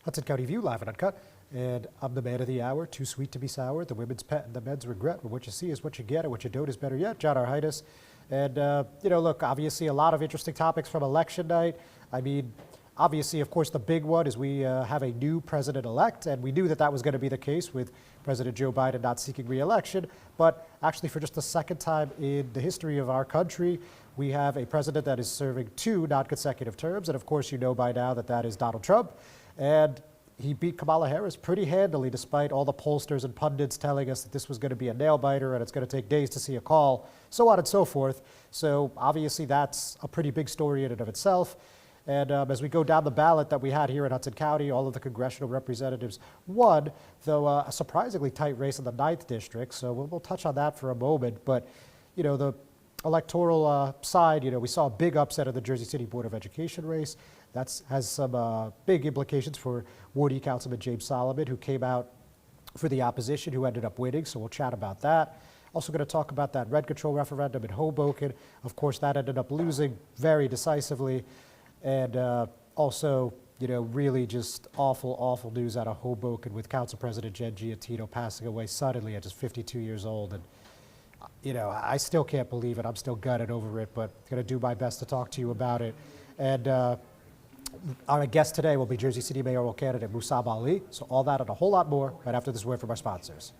Hudson County View, live and uncut. And I'm the man of the hour, too sweet to be sour, the women's pet and the men's regret. But what you see is what you get, and what you don't is better yet. John R. Heinis. And, look, obviously a lot of interesting topics from election night. I mean, obviously, of course, the big one is we have a new president-elect, and we knew that that was going to be the case with President Joe Biden not seeking re-election. But actually, for just the second time in the history of our country, we have a president that is serving 2 non-consecutive terms. And, of course, you know by now that that is Donald Trump. And he beat Kamala Harris pretty handily, despite all the pollsters and pundits telling us that this was going to be a nail-biter and it's going to take days to see a call, so on and so forth. So obviously that's a pretty big story in and of itself. And as we go down the ballot that we had here in Hudson County, all of the congressional representatives won, though a surprisingly tight race in the 9th district. So we'll touch on that for a moment. But, you know, the electoral side, you know, we saw a big upset of the Jersey City Board of Education race. That has some big implications for Ward E Councilman James Solomon, who came out for the opposition, who ended up winning. So we'll chat about that. Also going to talk about that rent control referendum in Hoboken. Of course, that ended up losing very decisively. And also, you know, really just awful, awful news out of Hoboken with Council President Jen Giattino passing away suddenly at just 52 years old. And, you know, I still can't believe it. I'm still gutted over it, but going to do my best to talk to you about it. And our guest today will be Jersey City mayoral candidate Mussab Ali. So all that and a whole lot more right after this word from our sponsors.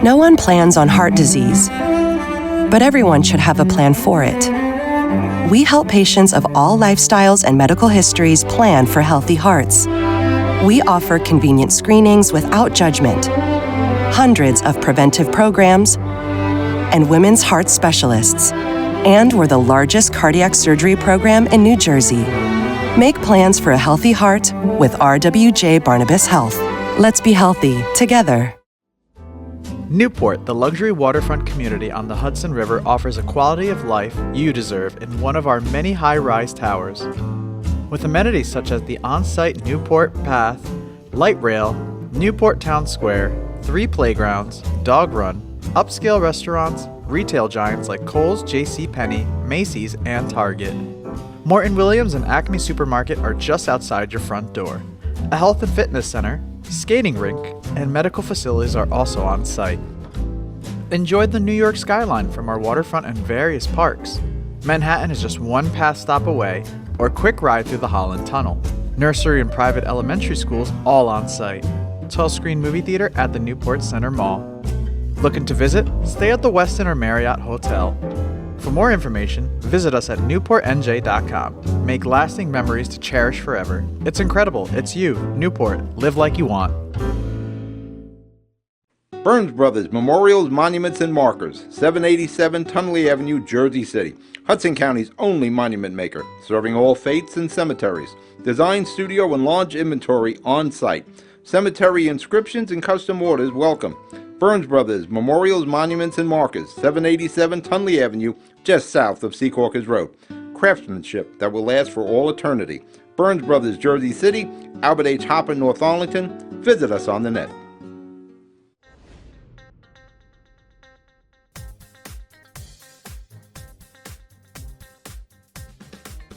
No one plans on heart disease, but everyone should have a plan for it. We help patients of all lifestyles and medical histories plan for healthy hearts. We offer convenient screenings without judgment, hundreds of preventive programs, and women's heart specialists. And we're the largest cardiac surgery program in New Jersey. Make plans for a healthy heart with RWJ Barnabas Health. Let's be healthy together. Newport, the luxury waterfront community on the Hudson River, offers a quality of life you deserve in one of our many high-rise towers. With amenities such as the on-site Newport Path, light rail, Newport Town Square, 3 playgrounds, dog run, upscale restaurants, retail giants like Kohl's, JCPenney, Macy's, and Target. Morton Williams and Acme Supermarket are just outside your front door. A health and fitness center, skating rink, and medical facilities are also on site. Enjoy the New York skyline from our waterfront and various parks. Manhattan is just 1 pass stop away, or quick ride through the Holland Tunnel. Nursery and private elementary schools all on site. 12-screen movie theater at the Newport Center Mall. Looking to visit? Stay at the Westin or Marriott Hotel. For more information, visit us at newportnj.com. Make lasting memories to cherish forever. It's incredible. It's you, Newport. Live like you want. Burns Brothers Memorials, Monuments, and Markers, 787 Tunley Avenue, Jersey City. Hudson County's only monument maker, serving all faiths and cemeteries. Design, studio, and launch inventory on site. Cemetery inscriptions and custom orders welcome. Burns Brothers Memorials, Monuments, and Markers, 787 Tunley Avenue, just south of Secaucus Road. Craftsmanship that will last for all eternity. Burns Brothers, Jersey City, Albert H. Hopper, North Arlington. Visit us on the net.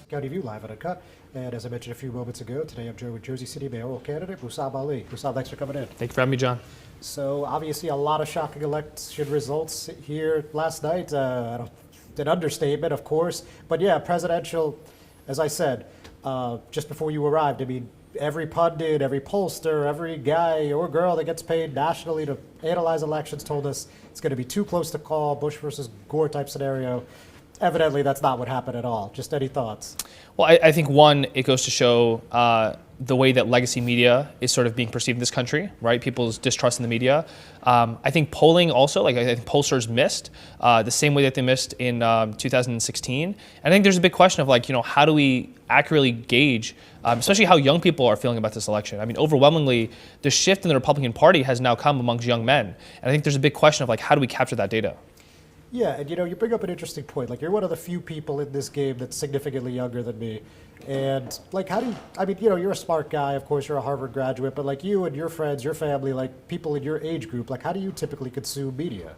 County View, live and uncut. And as I mentioned a few moments ago, today I'm joined with Jersey City mayoral candidate Mussab Ali. Mussab, thanks for coming in. Thank you for having me, John. So obviously a lot of shocking election results here last night. An understatement, of course. But yeah, presidential, as I said, just before you arrived, I mean, every pundit, every pollster, every guy or girl that gets paid nationally to analyze elections told us it's going to be too close to call, Bush versus Gore type scenario. Evidently, that's not what happened at all. Just any thoughts? Well, I think, one, it goes to show the way that legacy media is sort of being perceived in this country, right? People's distrust in the media. I think polling also, like I think pollsters missed the same way that they missed in 2016. And I think there's a big question of like, you know, how do we accurately gauge, especially how young people are feeling about this election? I mean, overwhelmingly, the shift in the Republican Party has now come amongst young men. And I think there's a big question of like, how do we capture that data? Yeah, and you bring up an interesting point. Like, you're one of the few people in this game that's significantly younger than me. And, like, how do you, I mean, you're a smart guy, of course, you're a Harvard graduate, but, like, you and your friends, your family, like, people in your age group, like, how do you typically consume media?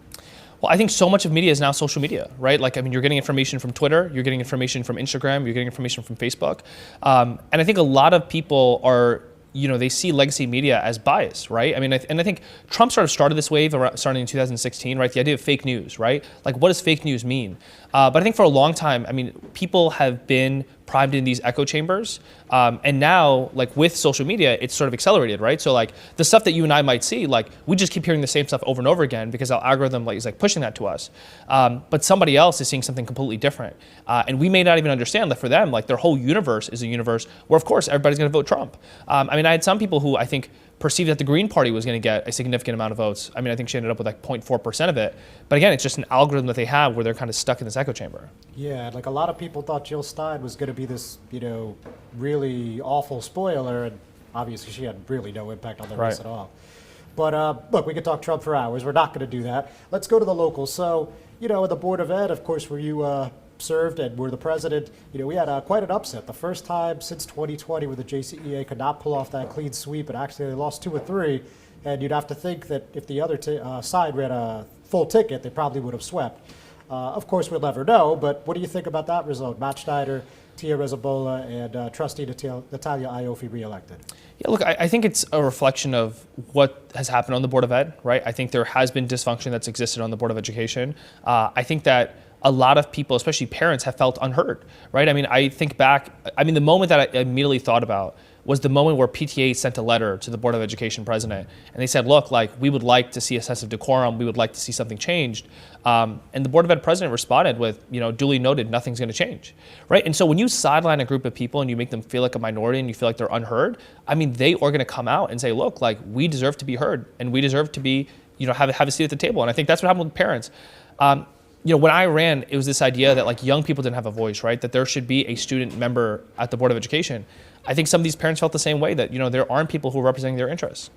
Well, I think so much of media is now social media, right? Like, I mean, you're getting information from Twitter, you're getting information from Instagram, you're getting information from Facebook. And I think a lot of people are, they see legacy media as bias, right? I mean, and I think Trump sort of started this wave starting in 2016, right? The idea of fake news, right? Like, what does fake news mean? But I think for a long time, I mean, people have been primed in these echo chambers. And now, like, with social media, it's sort of accelerated, right? So, like, the stuff that you and I might see, like, we just keep hearing the same stuff over and over again because our algorithm is pushing that to us. But somebody else is seeing something completely different. And we may not even understand that for them, like, their whole universe is a universe where, of course, everybody's going to vote Trump. I mean, I had some people who I think perceived that the Green Party was going to get a significant amount of votes. I mean, I think she ended up with like 0.4% of it. But again, it's just an algorithm that they have where they're kind of stuck in this echo chamber. Yeah, like a lot of people thought Jill Stein was going to be this, really awful spoiler, and obviously she had really no impact on the race at all. But look, we could talk Trump for hours. We're not going to do that. Let's go to the locals. So, in the Board of Ed, of course, where you served and were the president, we had quite an upset. The first time since 2020 where the JCEA could not pull off that clean sweep, and actually they lost 2 or 3. And you'd have to think that if the other side ran a full ticket, they probably would have swept. Of course, we'll never know, but what do you think about that result? Matt Schneider, Tia Rezzabola, and trustee Natalia Ioffe reelected. Yeah, look, I think it's a reflection of what has happened on the Board of Ed, right? I think there has been dysfunction that's existed on the Board of Education. I think that a lot of people, especially parents, have felt unheard, right? I mean, I think back, the moment that I immediately thought about was the moment where PTA sent a letter to the Board of Education president. And they said, look, like, we would like to see a sense of decorum. We would like to see something changed. And the Board of Ed president responded with, duly noted, nothing's going to change, right? And so when you sideline a group of people and you make them feel like a minority and you feel like they're unheard, they are going to come out and say, look, like, we deserve to be heard and we deserve to be, have a seat at the table. And I think that's what happened with parents. When I ran, it was this idea that, like, young people didn't have a voice, right? That there should be a student member at the Board of Education. I think some of these parents felt the same way, that, there aren't people who are representing their interests.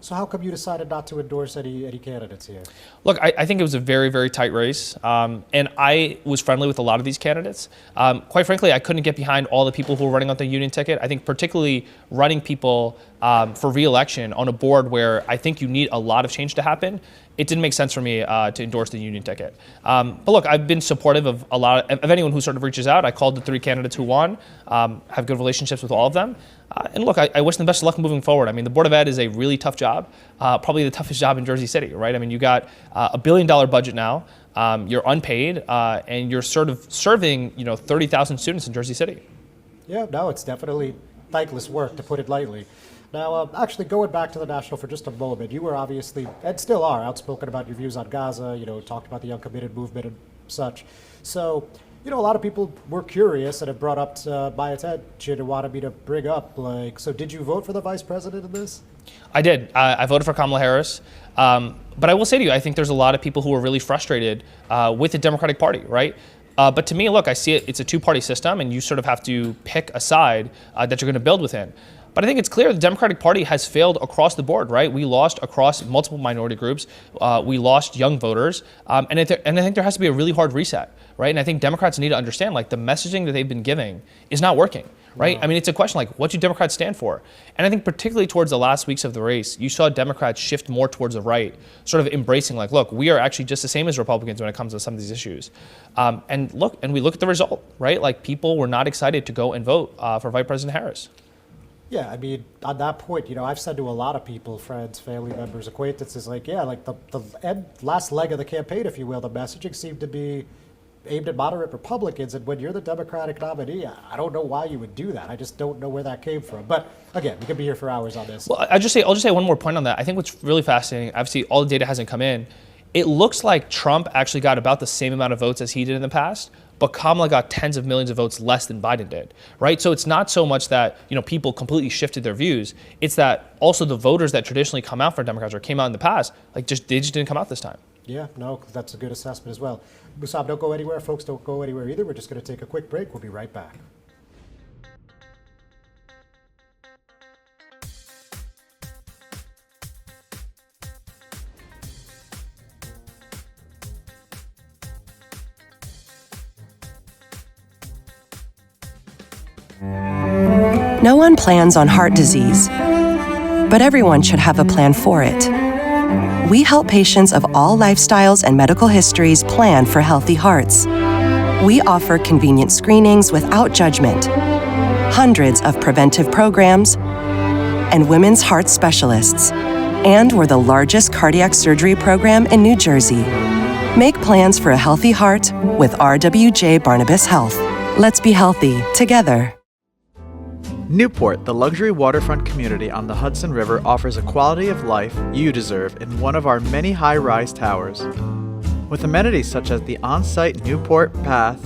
So how come you decided not to endorse any candidates here? Look, I think it was a very, very tight race. And I was friendly with a lot of these candidates. Quite frankly, I couldn't get behind all the people who were running on the union ticket. I think particularly running people for re-election on a board where I think you need a lot of change to happen, it didn't make sense for me to endorse the union ticket. But look, I've been supportive of of anyone who sort of reaches out. I called the 3 candidates who won, have good relationships with all of them. And look, I wish them the best of luck moving forward. The Board of Ed is a really tough job, probably the toughest job in Jersey City, right? You got $1 billion budget now, you're unpaid, and you're sort of serving, 30,000 students in Jersey City. Yeah, no, it's definitely thankless work, to put it lightly. Now, actually, going back to the National for just a moment, you were obviously, and still are, outspoken about your views on Gaza, talked about the uncommitted movement and such. So, a lot of people were curious and have brought up to my attention and wanted me to bring up, so did you vote for the vice president in this? I did. I voted for Kamala Harris. But I will say to you, I think there's a lot of people who are really frustrated with the Democratic Party, right? But to me, look, I see it's a 2-party system, and you sort of have to pick a side that you're going to build within. But I think it's clear the Democratic Party has failed across the board, right? We lost across multiple minority groups. We lost young voters. And I think there has to be a really hard reset, right? And I think Democrats need to understand, like, the messaging that they've been giving is not working, right? No. It's a question like, what do Democrats stand for? And I think particularly towards the last weeks of the race, you saw Democrats shift more towards the right, sort of embracing, like, look, we are actually just the same as Republicans when it comes to some of these issues. And we look at the result, right? Like, people were not excited to go and vote for Vice President Harris. Yeah, on that point, I've said to a lot of people, friends, family members, acquaintances, like, yeah, like the last leg of the campaign, if you will, the messaging seemed to be aimed at moderate Republicans. And when you're the Democratic nominee, I don't know why you would do that. I just don't know where that came from. But again, we could be here for hours on this. Well, I'll just say one more point on that. I think what's really fascinating, obviously all the data hasn't come in. It looks like Trump actually got about the same amount of votes as he did in the past, but Kamala got tens of millions of votes less than Biden did, right? So it's not so much that, people completely shifted their views. It's that also the voters that traditionally come out for Democrats or came out in the past, they just didn't come out this time. Yeah, no, that's a good assessment as well. Mussab, don't go anywhere. Folks, don't go anywhere either. We're just going to take a quick break. We'll be right back. No one plans on heart disease, but everyone should have a plan for it. We help patients of all lifestyles and medical histories plan for healthy hearts. We offer convenient screenings without judgment, hundreds of preventive programs, and women's heart specialists. And we're the largest cardiac surgery program in New Jersey. Make plans for a healthy heart with RWJ Barnabas Health. Let's be healthy together. Newport, the luxury waterfront community on the Hudson River, offers a quality of life you deserve in one of our many high-rise towers. With amenities such as the on-site Newport Path,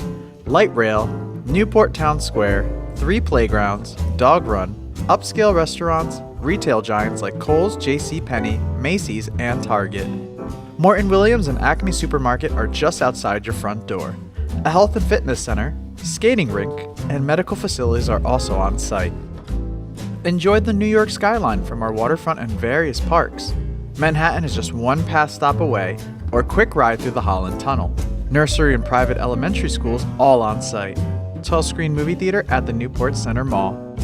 light rail, Newport Town Square, 3 playgrounds, dog run, upscale restaurants, retail giants like Kohl's, JCPenney, Macy's, and Target. Morton Williams and Acme Supermarket are just outside your front door. A health and fitness center, skating rink, and medical facilities are also on site. Enjoy the New York skyline from our waterfront and various parks. Manhattan is just one path stop away, or a quick ride through the Holland Tunnel. Nursery and private elementary schools all on site. 12-screen movie theater at the Newport Center Mall.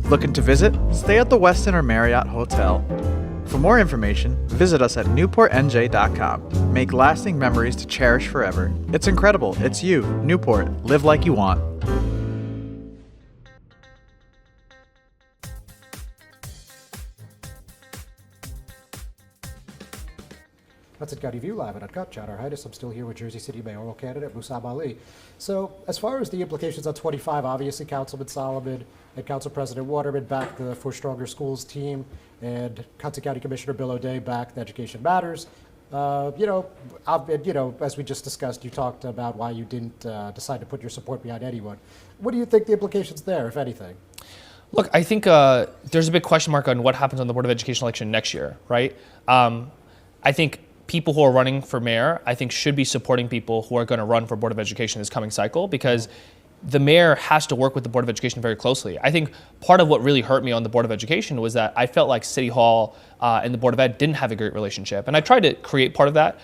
Looking to visit? Stay at the Westin or Marriott Hotel. For more information, visit us at newportnj.com. Make lasting memories to cherish forever. It's incredible. It's you, Newport. Live like you want. Hudson County View live and uncut. John Heinis. I'm still here with Jersey City mayoral candidate Mussab Ali. So as far as the implications on 25, obviously Councilman Solomon and Council President Waterman backed the For Stronger Schools team, and Hudson County Commissioner Bill O'Day backed the Education Matters. As we just discussed, you talked about why you didn't decide to put your support behind anyone. What do you think the implications there, if anything? Look, I think there's a big question mark on what happens on the Board of Education election next year, right? I think people who are running for mayor, I think, should be supporting people who are going to run for Board of Education this coming cycle, because the mayor has to work with the Board of Education very closely. I think part of what really hurt me on the Board of Education was that I felt like City Hall and the Board of Ed didn't have a great relationship. And I tried to create part of that.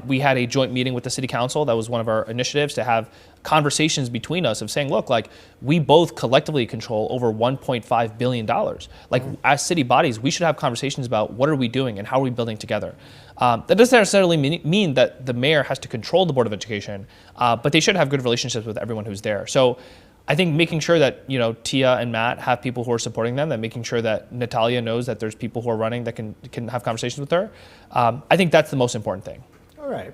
We had a joint meeting with the City Council. That was one of our initiatives, to have conversations between us of saying, look, like, we both collectively control over $1.5 billion. Like, as city bodies, we should have conversations about what are we doing and how are we building together. That doesn't necessarily mean that the mayor has to control the Board of Education, but they should have good relationships with everyone who's there. So I think making sure that, Tia and Matt have people who are supporting them, and making sure that Natalia knows that there's people who are running that can have conversations with her, I think that's the most important thing. All right.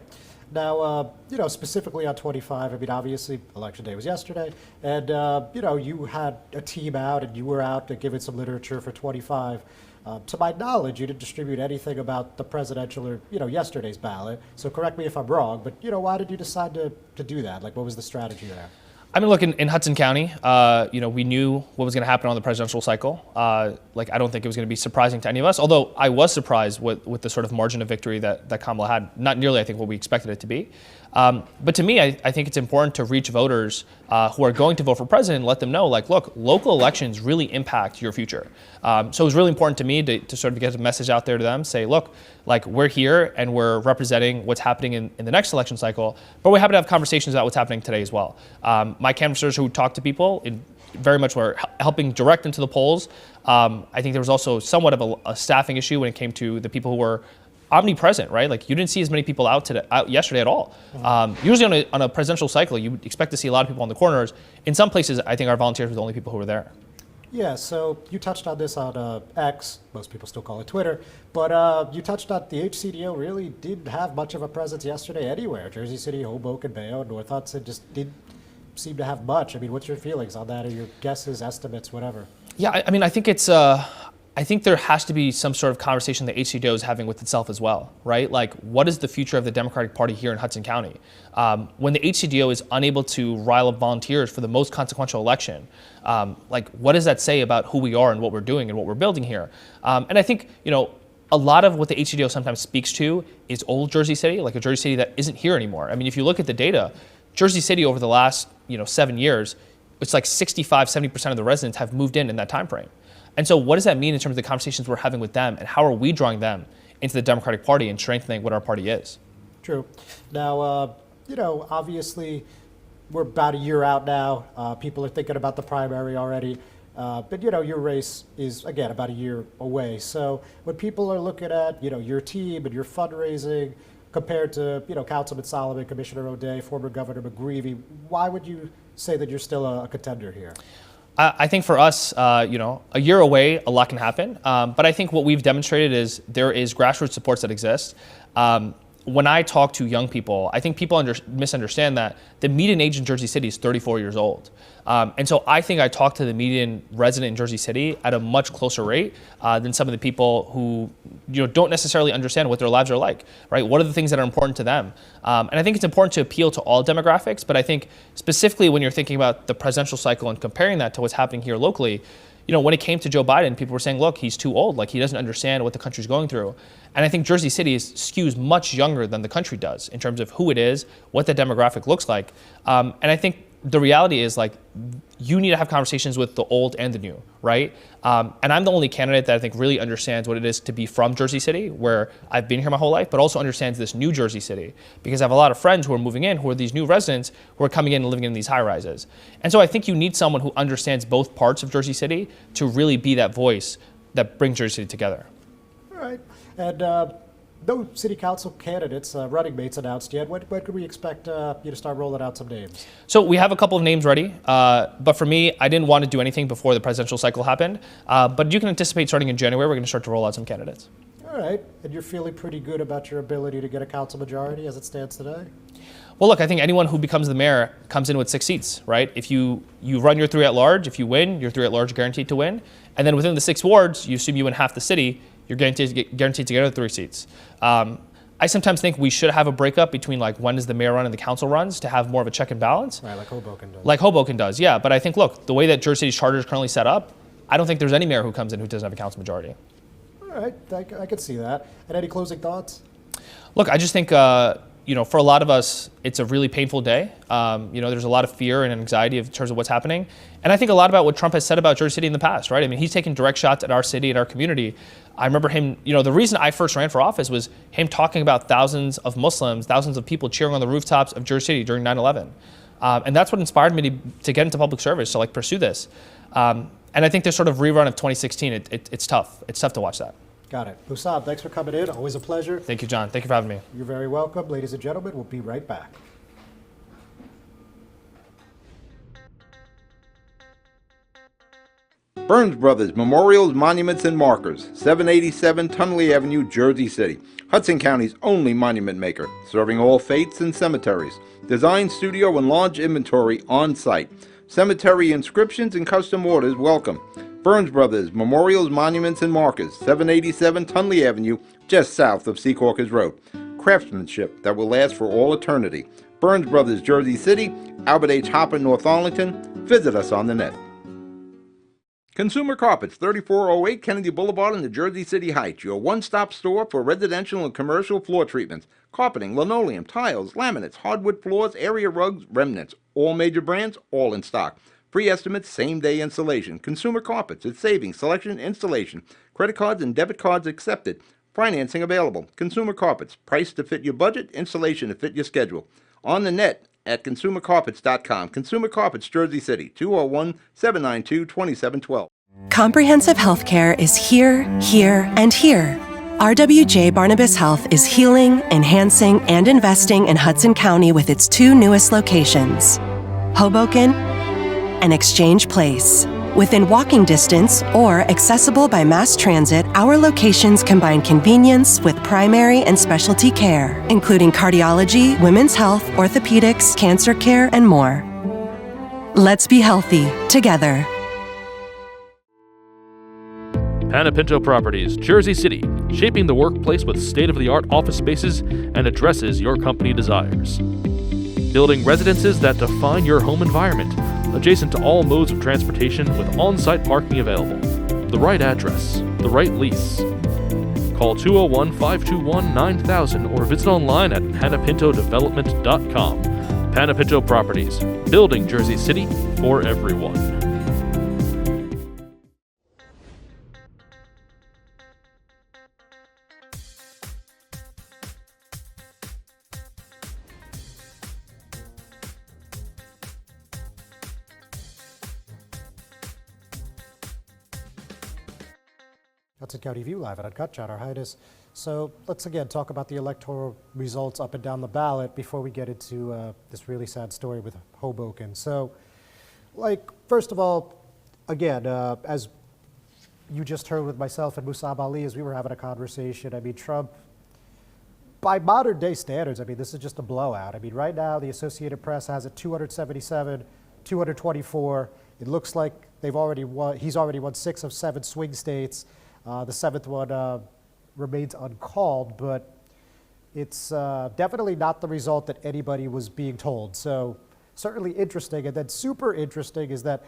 Now, specifically on 25, I mean, obviously, Election Day was yesterday, and, you had a team out, and you were out to give it some literature for 25. To my knowledge, you didn't distribute anything about the presidential or, yesterday's ballot. So correct me if I'm wrong, but, why did you decide to do that? Like, what was the strategy there? I mean, look, in Hudson County, we knew what was going to happen on the presidential cycle. I don't think it was going to be surprising to any of us, although I was surprised with the sort of margin of victory that Kamala had. Not nearly, I think, what we expected it to be. But to me, I think it's important to reach voters who are going to vote for president and let them know, like, look, local elections really impact your future. So it was really important to me to sort of get a message out there to them, say, look, like, we're here and we're representing what's happening in the next election cycle, but we're happy to have conversations about what's happening today as well. My canvassers who talk to people very much were helping direct into the polls. I think there was also somewhat of a staffing issue when it came to the people who were omnipresent, right? Like, you didn't see as many people out yesterday at all. Usually on a presidential cycle, you would expect to see a lot of people on the corners. In some places, I think our volunteers were the only people who were there. Yeah, so you touched on this on X, most people still call it Twitter, but you touched on the HCDO really didn't have much of a presence yesterday anywhere. Jersey City, Hoboken, Bayonne, North Hudson just didn't seem to have much. I mean, what's your feelings on that, or your guesses, estimates, whatever? Yeah, I mean, I think it's, I think there has to be some sort of conversation that HCDO is having with itself as well, right? Like, what is the future of the Democratic Party here in Hudson County? When the HCDO is unable to rile up volunteers for the most consequential election, like, what does that say about who we are and what we're doing and what we're building here? And I think, a lot of what the HCDO sometimes speaks to is old Jersey City, like a Jersey City that isn't here anymore. I mean, if you look at the data, Jersey City over the last, 7 years, it's like 65, 70% of the residents have moved in that time frame. And so what does that mean in terms of the conversations we're having with them, and how are we drawing them into the Democratic Party and strengthening what our party is? True. Now, obviously, we're about a year out now. People are thinking about the primary already. But your race is again about a year away. So when people are looking at your team and your fundraising compared to Councilman Solomon, Commissioner O'Day, former Governor McGreevey, why would you say that you're still a contender here? I think for us, a year away, a lot can happen. But I think what we've demonstrated is there is grassroots supports that exist. When I talk to young people, I think people misunderstand that the median age in Jersey City is 34 years old. And so I think I talk to the median resident in Jersey City at a much closer rate than some of the people who don't necessarily understand what their lives are like, right? What are the things that are important to them? And I think it's important to appeal to all demographics, but I think specifically when you're thinking about the presidential cycle and comparing that to what's happening here locally, when it came to Joe Biden, people were saying, look, he's too old, like he doesn't understand what the country's going through. And I think Jersey City skews much younger than the country does in terms of who it is, what the demographic looks like. And I think the reality is you need to have conversations with the old and the new, right? And I'm the only candidate that I think really understands what it is to be from Jersey City, where I've been here my whole life, but also understands this new Jersey City, because I have a lot of friends who are moving in, who are these new residents who are coming in and living in these high rises. And so I think you need someone who understands both parts of Jersey City to really be that voice that brings Jersey City together. All right. And no city council candidates, running mates announced yet. When could we expect you to start rolling out some names? So we have a couple of names ready, but for me, I didn't want to do anything before the presidential cycle happened. But you can anticipate starting in January, we're going to start to roll out some candidates. All right. And you're feeling pretty good about your ability to get a council majority as it stands today? Well, look, I think anyone who becomes the mayor comes in with 6 seats, right? If you run your 3 at large, if you win, your 3 at large guaranteed to win. And then within the 6 wards, you assume you win half the city, you're guaranteed to get another 3 seats. I sometimes think we should have a breakup between when does the mayor run and the council runs to have more of a check and balance. Right, like Hoboken does. Like Hoboken does, yeah. But I think, look, the way that Jersey City's charter is currently set up, I don't think there's any mayor who comes in who doesn't have a council majority. All right, I could see that. And any closing thoughts? Look, I just think, for a lot of us, it's a really painful day. There's a lot of fear and anxiety in terms of what's happening. And I think a lot about what Trump has said about Jersey City in the past, right? I mean, he's taken direct shots at our city and our community. I remember him, the reason I first ran for office was him talking about thousands of Muslims, thousands of people cheering on the rooftops of Jersey City during 9/11. And that's what inspired me to get into public service, to pursue this. And I think this sort of rerun of 2016, it's tough. It's tough to watch that. Got it. Mussab, thanks for coming in. Always a pleasure. Thank you, John. Thank you for having me. You're very welcome. Ladies and gentlemen, we'll be right back. Burns Brothers Memorials, Monuments, and Markers, 787 Tunley Avenue, Jersey City. Hudson County's only monument maker, serving all faiths and cemeteries. Design, studio, and large inventory on site. Cemetery inscriptions and custom orders welcome. Burns Brothers Memorials, Monuments, and Markers, 787 Tunley Avenue, just south of Secaucus Road. Craftsmanship that will last for all eternity. Burns Brothers, Jersey City, Albert H. Hopper, North Arlington. Visit us on the net. Consumer Carpets, 3408 Kennedy Boulevard in the Jersey City Heights, your one-stop store for residential and commercial floor treatments, carpeting, linoleum, tiles, laminates, hardwood floors, area rugs, remnants, all major brands, all in stock. Free estimates, same-day installation. Consumer Carpets, it's savings, selection, installation. Credit cards and debit cards accepted. Financing available. Consumer Carpets, price to fit your budget, installation to fit your schedule. On the net at consumercarpets.com. Consumer Carpets, Jersey City, 201-792-2712. Comprehensive healthcare is here, here, and here. RWJ Barnabas Health is healing, enhancing, and investing in Hudson County with its 2 newest locations, Hoboken and Exchange Place. Within walking distance or accessible by mass transit, our locations combine convenience with primary and specialty care, including cardiology, women's health, orthopedics, cancer care, and more. Let's be healthy together. Panapinto Properties, Jersey City, shaping the workplace with state-of-the-art office spaces and addresses your company desires. Building residences that define your home environment, adjacent to all modes of transportation with on-site parking available. The right address, the right lease. Call 201-521-9000 or visit online at panapintodevelopment.com. Panapinto Properties, building Jersey City for everyone. Hudson County View Live at Uncut, John Heinis. So let's again talk about the electoral results up and down the ballot before we get into this really sad story with Hoboken. So, first of all, again, as you just heard with myself and Mussab Ali as we were having a conversation, I mean, Trump, by modern day standards, I mean, this is just a blowout. I mean, right now, the Associated Press has it 277, 224. It looks like he's already won 6 of 7 swing states. The 7th one remains uncalled, but it's definitely not the result that anybody was being told. So certainly interesting. And then super interesting is that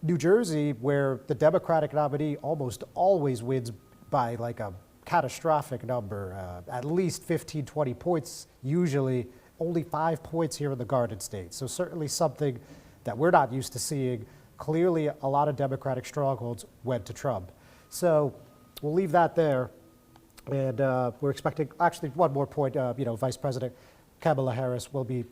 New Jersey, where the Democratic nominee almost always wins by like a catastrophic number, at least 15, 20 points, usually only 5 points here in the Garden State. So certainly something that we're not used to seeing. Clearly, a lot of Democratic strongholds went to Trump. So we'll leave that there. And we're expecting, actually, one more point, Vice President Kamala Harris will be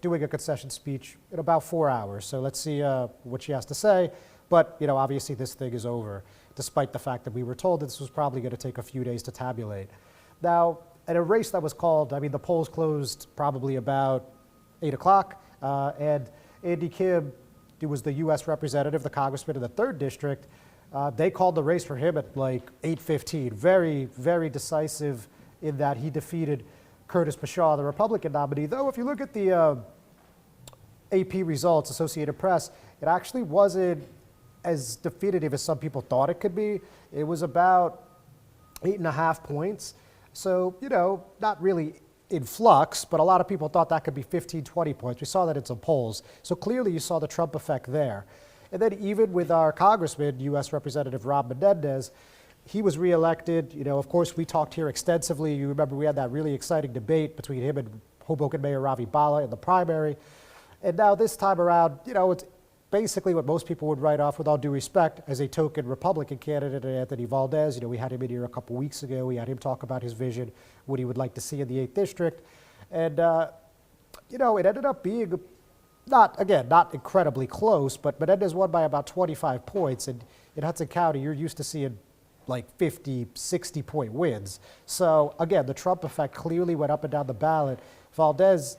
doing a concession speech in about 4 hours. So let's see what she has to say. But, obviously this thing is over, despite the fact that we were told that this was probably going to take a few days to tabulate. Now, at a race that was called, I mean, the polls closed probably about 8 o'clock. And Andy Kim, who was the U.S. representative, the congressman in the 3rd district, they called the race for him at like 8:15. Very, very decisive in that he defeated Curtis Bashaw, the Republican nominee. Though if you look at the AP results, Associated Press, it actually wasn't as definitive as some people thought it could be. It was about 8.5 points. So, not really in flux, but a lot of people thought that could be 15, 20 points. We saw that in some polls. So clearly you saw the Trump effect there. And then even with our congressman, U.S. Representative Rob Menendez, he was reelected. Of course, we talked here extensively. You remember we had that really exciting debate between him and Hoboken Mayor Ravi Bala in the primary. And now this time around, it's basically what most people would write off, with all due respect, as a token Republican candidate, Anthony Valdez. We had him in here a couple weeks ago. We had him talk about his vision, what he would like to see in the 8th district. And, it ended up being not incredibly close, but Menendez won by about 25 points. And in Hudson County, you're used to seeing like 50, 60 point wins. So again, the Trump effect clearly went up and down the ballot. Valdez,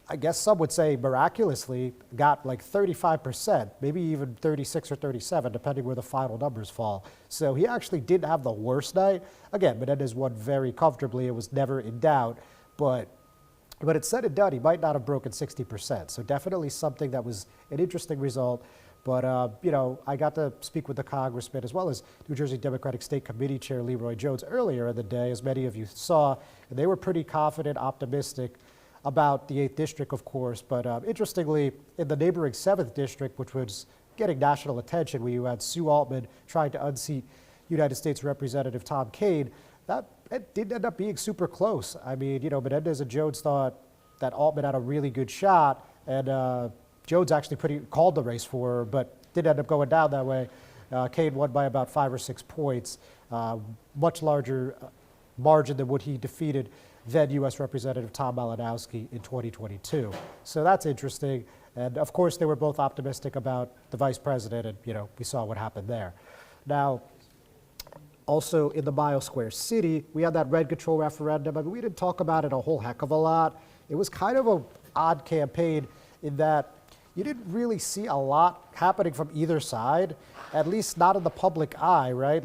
I guess some would say miraculously got like 35%, maybe even 36 or 37, depending where the final numbers fall. So he actually didn't have the worst night. Again, Menendez won very comfortably. It was never in doubt, but it's said and done, he might not have broken 60%. So definitely something that was an interesting result. But, I got to speak with the congressman as well as New Jersey Democratic State Committee Chair Leroy Jones earlier in the day, as many of you saw. And they were pretty confident, optimistic about the 8th district, of course. But interestingly, in the neighboring 7th district, which was getting national attention, where you had Sue Altman trying to unseat United States Representative Tom Cade, it didn't end up being super close. I mean, Menendez and Jones thought that Altman had a really good shot, and Jones actually called the race for her, but didn't end up going down that way. Cade won by about 5 or 6 points, much larger margin than what he defeated then U.S. Representative Tom Malinowski in 2022. So that's interesting. And of course, they were both optimistic about the vice president, and we saw what happened there. Now, also in the Mile Square City, we had that rent control referendum. I mean, we didn't talk about it a whole heck of a lot. It was kind of an odd campaign in that you didn't really see a lot happening from either side, at least not in the public eye, right?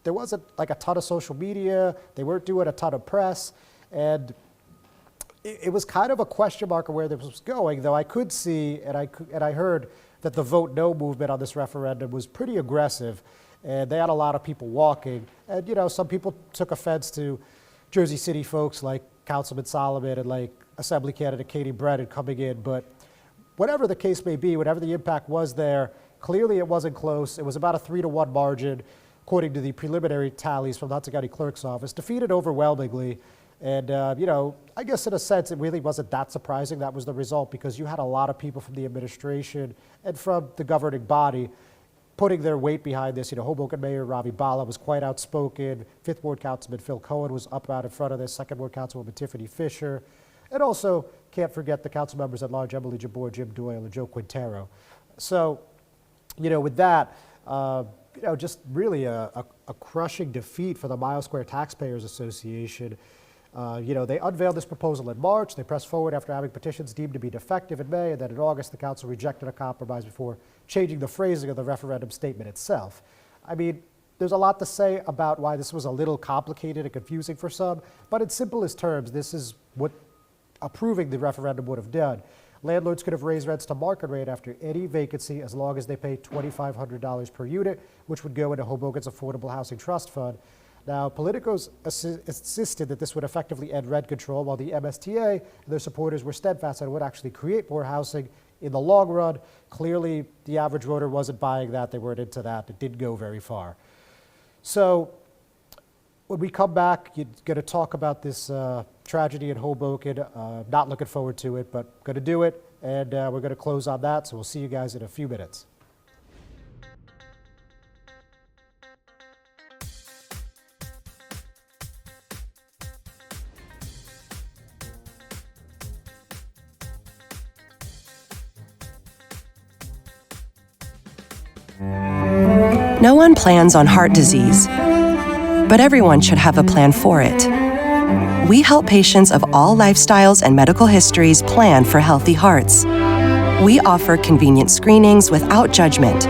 There wasn't like a ton of social media. They weren't doing a ton of press. And it was kind of a question mark of where this was going, though I could see, and I heard that the Vote No movement on this referendum was pretty aggressive. And they had a lot of people walking. And, some people took offense to Jersey City folks like Councilman Solomon and like Assembly candidate Katie Brennan coming in. But whatever the case may be, whatever the impact was there, clearly it wasn't close. It was about a 3-1 margin, according to the preliminary tallies from the Hudson County Clerk's office, defeated overwhelmingly. And, I guess in a sense, it really wasn't that surprising that was the result, because you had a lot of people from the administration and from the governing body putting their weight behind this. Hoboken Mayor Ravi Bala was quite outspoken. 5th Ward Councilman Phil Cohen was up out in front of this. 2nd Ward Councilwoman Tiffany Fisher. And also, can't forget the council members at large, Emily Jabor, Jim Doyle, and Joe Quintero. So, with that, just really a crushing defeat for the Mile Square Taxpayers Association. They unveiled this proposal in March. They pressed forward after having petitions deemed to be defective in May, and then in August, the council rejected a compromise before changing the phrasing of the referendum statement itself. I mean, there's a lot to say about why this was a little complicated and confusing for some, but in simplest terms, this is what approving the referendum would have done. Landlords could have raised rents to market rate after any vacancy as long as they pay $2,500 per unit, which would go into Hoboken's Affordable Housing Trust Fund. Now, politicos insisted that this would effectively end rent control, while the MSTA and their supporters were steadfast that it would actually create more housing in the long run. Clearly, the average voter wasn't buying that. They weren't into that. It didn't go very far. So when we come back, you're going to talk about this tragedy in Hoboken. Not looking forward to it, but going to do it. And we're going to close on that. So we'll see you guys in a few minutes. No one plans on heart disease, but everyone should have a plan for it. We help patients of all lifestyles and medical histories plan for healthy hearts. We offer convenient screenings without judgment,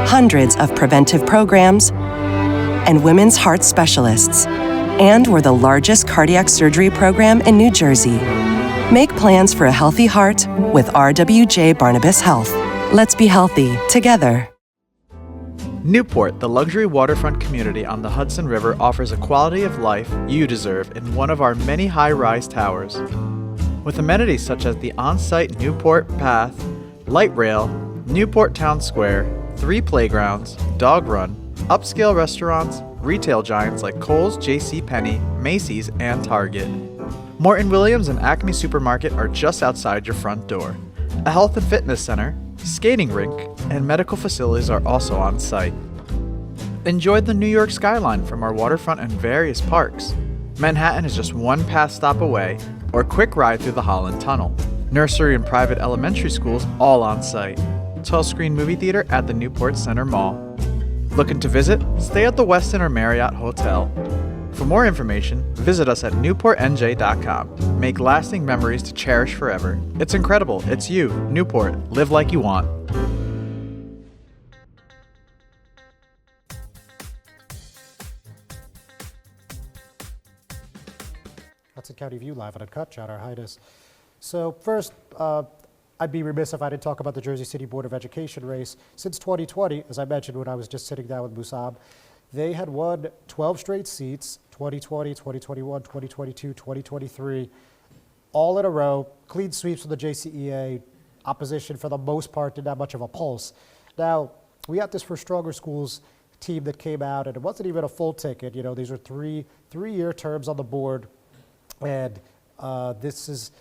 hundreds of preventive programs, and women's heart specialists. And we're the largest cardiac surgery program in New Jersey. Make plans for a healthy heart with RWJ Barnabas Health. Let's be healthy together. Newport, the luxury waterfront community on the Hudson River, offers a quality of life you deserve in one of our many high-rise towers. With amenities such as the on-site Newport Path, light rail, Newport Town Square, 3 playgrounds, dog run, upscale restaurants, retail giants like Kohl's, JCPenney, Macy's, and Target. Morton Williams and Acme Supermarket are just outside your front door. A health and fitness center, skating rink, and medical facilities are also on site. Enjoy the New York skyline from our waterfront and various parks. Manhattan is just one pass stop away, or quick ride through the Holland Tunnel. Nursery and private elementary schools all on site. 12-screen movie theater at the Newport Center Mall. Looking to visit? Stay at the Westin or Marriott Hotel. For more information, visit us at newportnj.com. Make lasting memories to cherish forever. It's incredible. It's you, Newport. Live like you want. Hudson County View live and uncut. John Heinis. So first, I'd be remiss if I didn't talk about the Jersey City Board of Education race. Since 2020, as I mentioned when I was just sitting down with Mussab, they had won 12 straight seats, 2020, 2021, 2022, 2023, all in a row. Clean sweeps from the JCEA. Opposition, for the most part, didn't have much of a pulse. Now, we had this For Stronger Schools team that came out, and it wasn't even a full ticket. You know, these are three-year terms on the board, and this is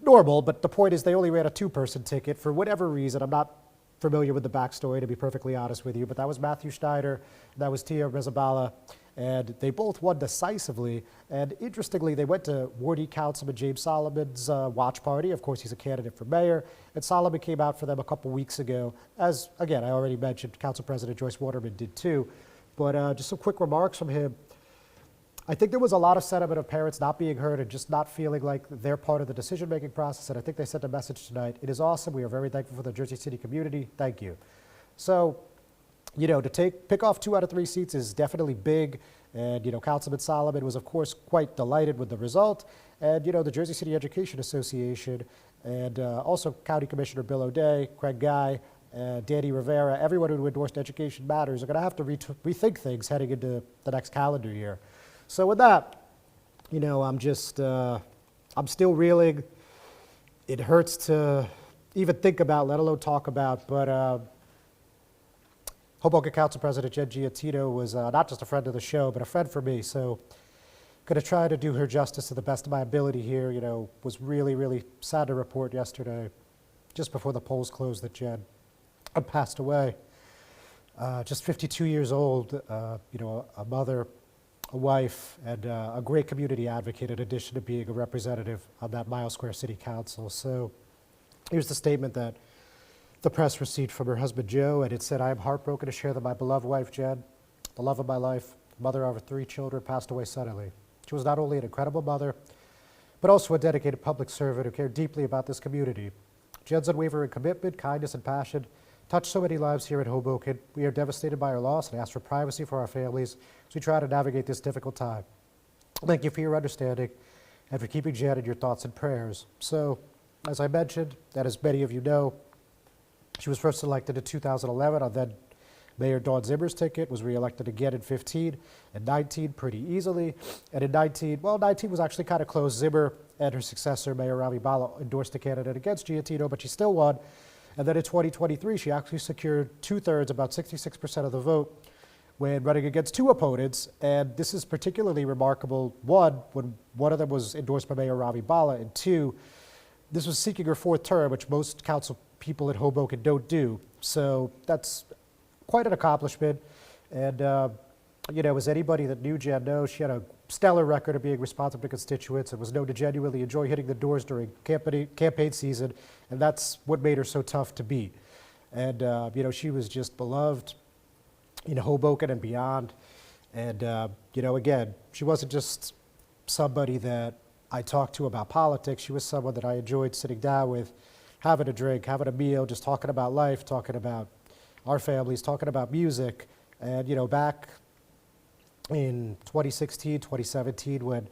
normal, but the point is they only ran a 2-person ticket for whatever reason. I'm not familiar with the backstory, to be perfectly honest with you, but that was Matthew Schneider, that was Tia Rezabala, and they both won decisively. And interestingly, they went to Ward E Councilman James Solomon's watch party. Of course, he's a candidate for mayor, and Solomon came out for them a couple weeks ago, as, again, I already mentioned, Council President Joyce Waterman did too. But just some quick remarks from him. I think there was a lot of sentiment of parents not being heard and just not feeling like they're part of the decision-making process, and I think they sent a message tonight. It is awesome. We are very thankful for the Jersey City community. Thank you. So, you know, to pick off 2 out of 3 seats is definitely big, and, you know, Councilman Solomon was, of course, quite delighted with the result, and, you know, the Jersey City Education Association, and also County Commissioner Bill O'Day, Craig Guy, Danny Rivera, everyone who endorsed Education Matters are going to have to rethink things heading into the next calendar year. So with that, you know, I'm still reeling. It hurts to even think about, let alone talk about, but Hoboken Council President Jen Giattino was not just a friend of the show, but a friend for me. So going to try to do her justice to the best of my ability here. You know, was really, really sad to report yesterday, just before the polls closed, that Jen had passed away. Just 52 years old, you know, a mother, a wife, and a great community advocate, in addition to being a representative on that Mile Square City Council. So here's the statement that the press receipt from her husband Joe, and it said, "I am heartbroken to share that my beloved wife Jen, the love of my life, mother of our 3 children, passed away suddenly. She was not only an incredible mother, but also a dedicated public servant who cared deeply about this community. Jen's unwavering commitment, kindness, and passion touched so many lives here in Hoboken. We are devastated by her loss and ask for privacy for our families as we try to navigate this difficult time. Thank you for your understanding and for keeping Jen in your thoughts and prayers." So, as I mentioned, and as many of you know, she was first elected in 2011 on then Mayor Dawn Zimmer's ticket, was reelected again in 15 and 19 pretty easily. And in 19 was actually kind of close. Zimmer and her successor, Mayor Ravi Bala, endorsed a candidate against Giattino, but she still won. And then in 2023, she actually secured 2/3, about 66% of the vote, when running against 2 opponents. And this is particularly remarkable, one, when one of them was endorsed by Mayor Ravi Bala, and 2, this was seeking her 4th term, which most council people in Hoboken don't do. So that's quite an accomplishment. And, as anybody that knew Jen knows, she had a stellar record of being responsive to constituents and was known to genuinely enjoy hitting the doors during campaign season. And that's what made her so tough to beat. And, she was just beloved in Hoboken and beyond. And, again, she wasn't just somebody that I talked to about politics. She was someone that I enjoyed sitting down with, having a drink, having a meal, just talking about life, talking about our families, talking about music. And, back in 2016, 2017, when,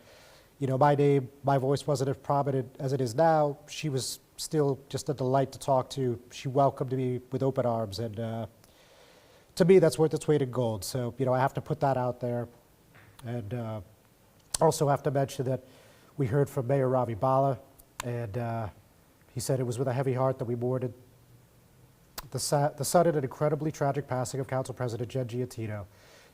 my voice wasn't as prominent as it is now, she was still just a delight to talk to. She welcomed me with open arms. And to me, that's worth its weight in gold. So, I have to put that out there. And also have to mention that we heard from Mayor Ravi Bala, and he said it was with a heavy heart that we mourned the sudden and incredibly tragic passing of Council President Jen Giattino.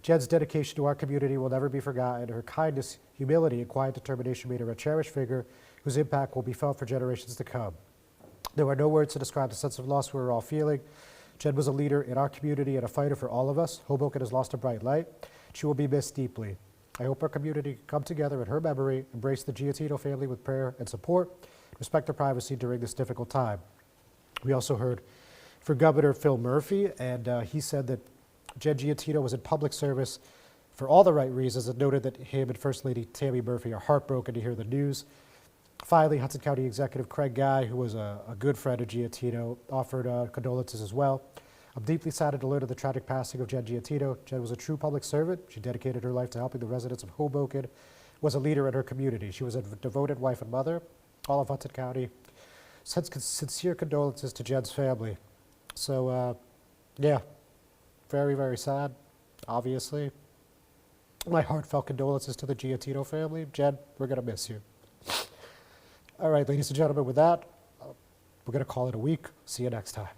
Jen's dedication to our community will never be forgotten. Her kindness, humility, and quiet determination made her a cherished figure whose impact will be felt for generations to come. There are no words to describe the sense of loss we were all feeling. Jen was a leader in our community and a fighter for all of us. Hoboken has lost a bright light. She will be missed deeply. I hope our community can come together in her memory, embrace the Giattino family with prayer and support, respect their privacy during this difficult time. We also heard from Governor Phil Murphy, and he said that Jen Giattino was in public service for all the right reasons, and noted that him and First Lady Tammy Murphy are heartbroken to hear the news. Finally, Hudson County Executive Craig Guy, who was a good friend of Giattino, offered condolences as well. I'm deeply saddened to learn of the tragic passing of Jen Giattino. Jen was a true public servant. She dedicated her life to helping the residents of Hoboken, was a leader in her community. She was a devoted wife and mother. All of Hudson County sends sincere condolences to Jen's family. So, very, very sad, obviously. My heartfelt condolences to the Giattino family. Jen, we're going to miss you. All right, ladies and gentlemen, with that, we're going to call it a week. See you next time.